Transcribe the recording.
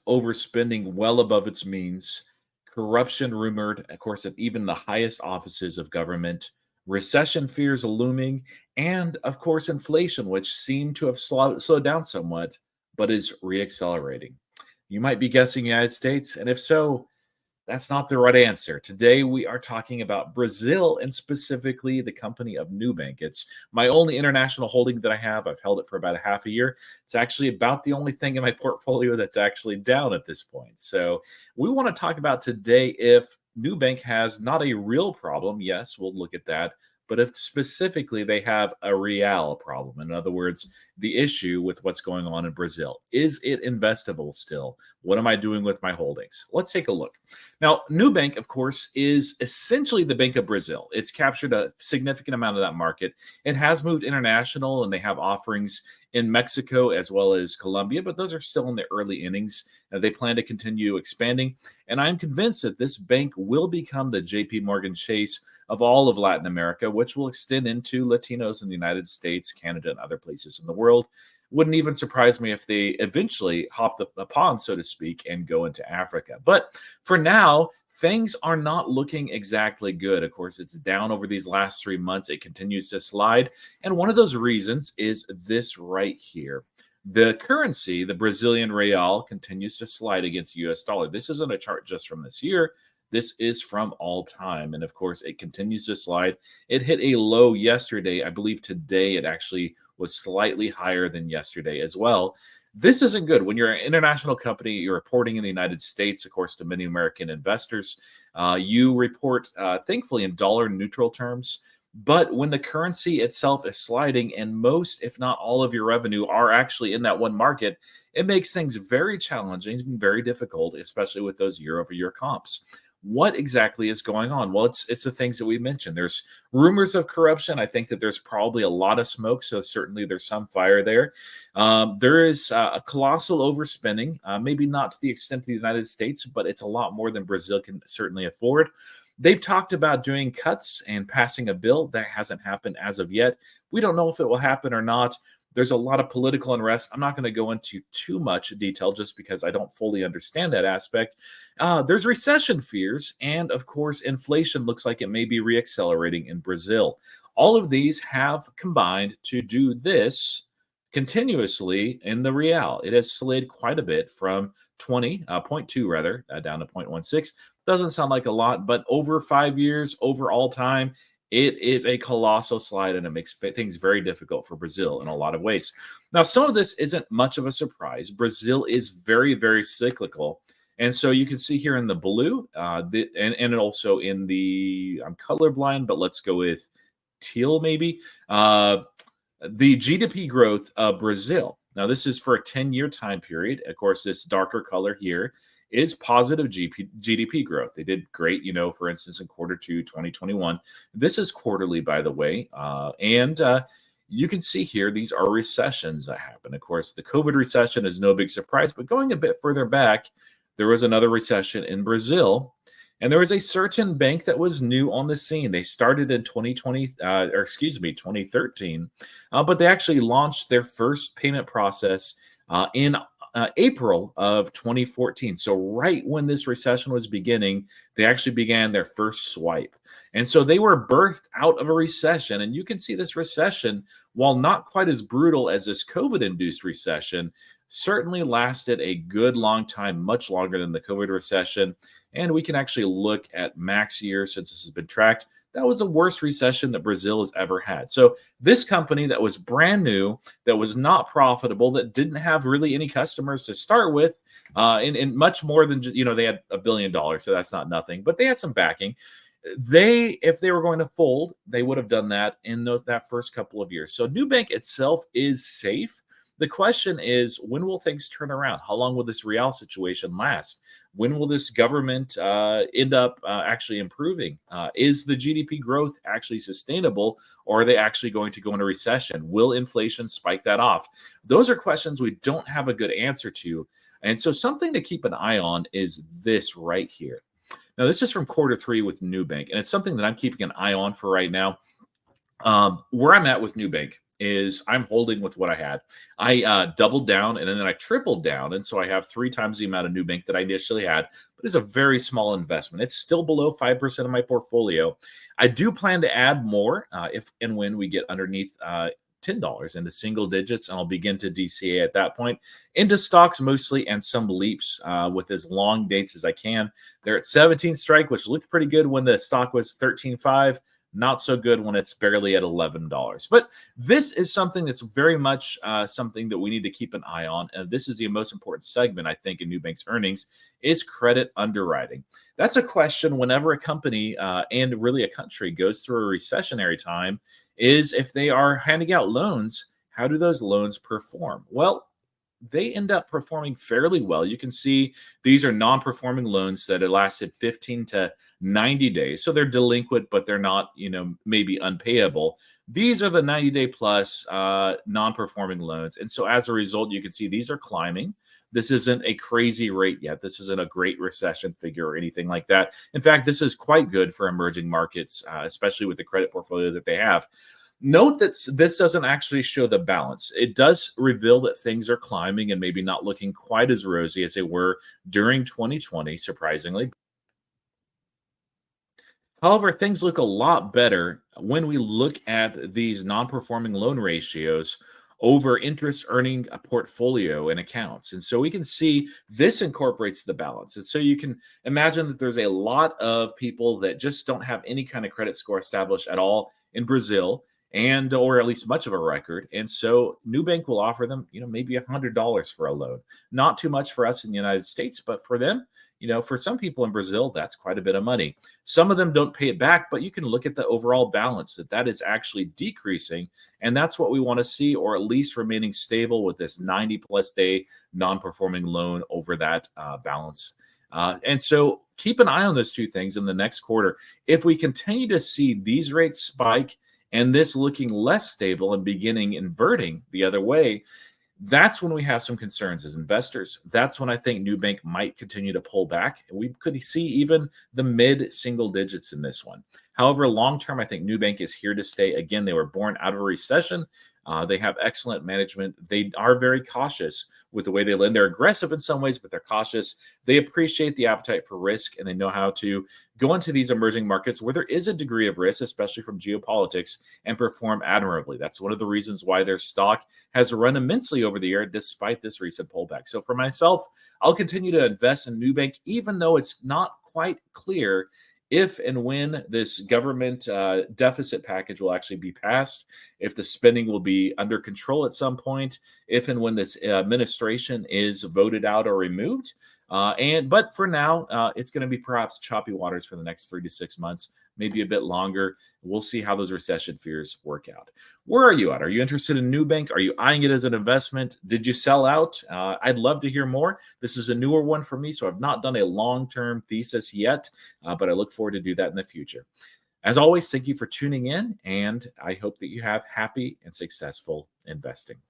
overspending well above its means, corruption rumored, of course, at even the highest offices of government, recession fears looming, and of course, inflation, which seemed to have slowed down somewhat, but is reaccelerating. You might be guessing United States, and if so, that's not the right answer. Today, we are talking about Brazil and specifically the company of Nubank. It's my only international holding that I have. I've held it for about a half a year. It's actually about the only thing in my portfolio that's actually down at this point. So, we want to talk about today if Nubank has not a real problem. Yes, we'll look at that. But if specifically they have a real problem, in other words, the issue with what's going on in Brazil, is it investable still? What am I doing with my holdings? Let's take a look. Now, Nubank, of course, is essentially the Bank of Brazil. It's captured a significant amount of that market. It has moved international, and they have offerings in Mexico as well as Colombia, but those are still in the early innings. They plan to continue expanding, and I'm convinced that this bank will become the JP Morgan Chase of all of Latin America, which will extend into Latinos in the United States, Canada, and other places in the world. Wouldn't even surprise me if they eventually hop the pond, so to speak, and go into Africa. But for now, things are not looking exactly good. Of course, it's down over these last 3 months. It continues to slide. And one of those reasons is this right here. The currency, the Brazilian real, continues to slide against the US dollar. This isn't a chart just from this year. This is from all time. And of course, it continues to slide. It hit a low yesterday. I believe today it actually was slightly higher than yesterday as well. This isn't good. When you're an international company, you're reporting in the United States, of course, to many American investors. You report, thankfully, in dollar neutral terms. But when the currency itself is sliding and most, if not all of your revenue are actually in that one market, it makes things very challenging and very difficult, especially with those year over year comps. What exactly is going on? Well, it's the things that we mentioned. There's rumors of corruption. I think that there's probably a lot of smoke, so certainly there's some fire there. There is a colossal overspending, maybe not to the extent of the United States, but it's a lot more than Brazil can certainly afford. They've talked about doing cuts and passing a bill. That hasn't happened as of yet. We don't know if it will happen or not. There's a lot of political unrest. I'm not going to go into too much detail just because I don't fully understand that aspect. There's recession fears, and of course, inflation looks like it may be reaccelerating in Brazil. All of these have combined to do this continuously in the real. It has slid quite a bit from 20.2 rather down to 0.16. Doesn't sound like a lot, but over 5 years, over all time, it is a colossal slide, and it makes things very difficult for Brazil in a lot of ways. Now, some of this isn't much of a surprise. Brazil is very, very cyclical. And so you can see here in the blue, and also in the, I'm colorblind, but let's go with teal maybe, the GDP growth of Brazil. Now, this is for a 10-year time period. Of course, this darker color here is positive GDP growth. They did great, for instance, in quarter two, 2021. This is quarterly, by the way. And you can see here, these are recessions that happen. Of course, the COVID recession is no big surprise, but going a bit further back, there was another recession in Brazil. And there was a certain bank that was new on the scene. They started in 2013, but they actually launched their first payment process in April of 2014. So right when this recession was beginning, they actually began their first swipe. And so they were birthed out of a recession. And you can see this recession, while not quite as brutal as this COVID-induced recession, certainly lasted a good long time, much longer than the COVID recession. And we can actually look at max years since this has been tracked. That was the worst recession that Brazil has ever had. So this company that was brand new, that was not profitable, that didn't have really any customers to start with, and much more than just, they had $1 billion, so that's not nothing, but they had some backing. If they were going to fold, they would have done that in that first couple of years. So Nubank itself is safe. The question is, when will things turn around? How long will this real situation last? When will this government end up actually improving? Is the GDP growth actually sustainable, or are they actually going to go into recession? Will inflation spike that off? Those are questions we don't have a good answer to. And so something to keep an eye on is this right here. Now, this is from quarter three with Nubank, and it's something that I'm keeping an eye on for right now. Where I'm at with Nubank, is I'm holding with what I had. I doubled down and then I tripled down. And so I have three times the amount of Nubank that I initially had, but it's a very small investment. It's still below 5% of my portfolio. I do plan to add more if and when we get underneath $10 into single digits, and I'll begin to DCA at that point into stocks mostly and some leaps with as long dates as I can. They're at 17 strike, which looked pretty good when the stock was 13.5. Not so good when it's barely at $11. But this is something that's very much something that we need to keep an eye on. And this is the most important segment, I think, in Nubank's earnings is credit underwriting. That's a question whenever a company and really a country goes through a recessionary time is if they are handing out loans, how do those loans perform? Well, they end up performing fairly well. You can see these are non-performing loans that had lasted 15 to 90 days. So they're delinquent, but they're not, maybe unpayable. These are the 90-day plus non-performing loans. And so as a result, you can see these are climbing. This isn't a crazy rate yet. This isn't a great recession figure or anything like that. In fact, this is quite good for emerging markets, especially with the credit portfolio that they have. Note that this doesn't actually show the balance. It does reveal that things are climbing and maybe not looking quite as rosy as they were during 2020, surprisingly. However, things look a lot better when we look at these non-performing loan ratios over interest earning a portfolio and accounts. And so we can see this incorporates the balance. And so you can imagine that there's a lot of people that just don't have any kind of credit score established at all in Brazil and or at least much of a record. And so Nubank will offer them, maybe $100 for a loan. Not too much for us in the United States, but for them, for some people in Brazil, that's quite a bit of money. Some of them don't pay it back, but you can look at the overall balance that is actually decreasing. And that's what we want to see, or at least remaining stable with this 90 plus day non-performing loan over that balance. And so keep an eye on those two things in the next quarter. If we continue to see these rates spike and this looking less stable and beginning inverting the other way, that's when we have some concerns as investors. That's when I think Nubank might continue to pull back. We could see even the mid single digits in this one. However, long term, I think Nubank is here to stay. Again, they were born out of a recession. They have excellent management. They are very cautious with the way they lend. They're aggressive in some ways, but they're cautious. They appreciate the appetite for risk, and they know how to go into these emerging markets where there is a degree of risk, especially from geopolitics, and perform admirably. That's one of the reasons why their stock has run immensely over the year, despite this recent pullback. So for myself, I'll continue to invest in Nubank, even though it's not quite clear if and when this government deficit package will actually be passed, if the spending will be under control at some point, if and when this administration is voted out or removed. But for now, it's going to be perhaps choppy waters for the next 3 to 6 months, maybe a bit longer. We'll see how those recession fears work out. Where are you at? Are you interested in Nubank? Are you eyeing it as an investment? Did you sell out? I'd love to hear more. This is a newer one for me, so I've not done a long-term thesis yet, but I look forward to do that in the future. As always, thank you for tuning in, and I hope that you have happy and successful investing.